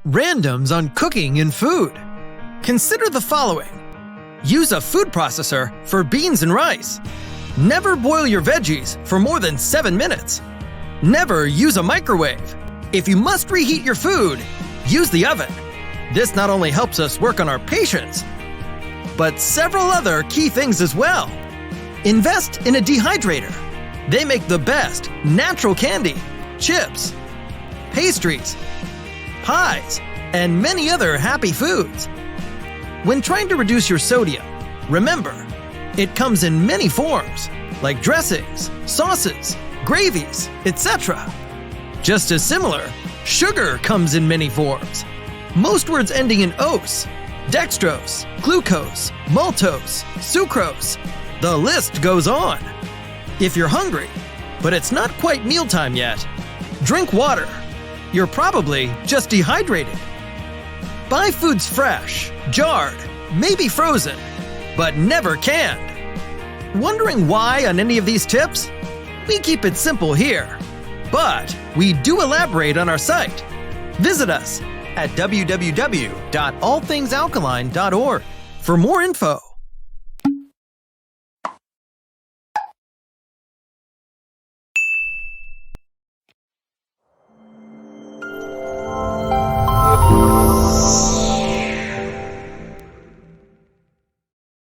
Randoms on cooking and food. Consider the following. Use a food processor for beans and rice. Never boil your veggies for more than 7 minutes. Never use a microwave. If you must reheat your food, use the oven. This not only helps us work on our patience, but several other key things as well. Invest in a dehydrator. They make the best natural candy, chips, pastries, pies, and many other happy foods. When trying to reduce your sodium, remember, it comes in many forms, like dressings, sauces, gravies, etc. Just as similar, sugar comes in many forms. Most words ending in ose, dextrose, glucose, maltose, sucrose. The list goes on. If you're hungry, but it's not quite mealtime yet, drink water. You're probably just dehydrated. Buy foods fresh, jarred, maybe frozen, but never canned. Wondering why on any of these tips? We keep it simple here, but we do elaborate on our site. Visit us at www.allthingsalkaline.org for more info.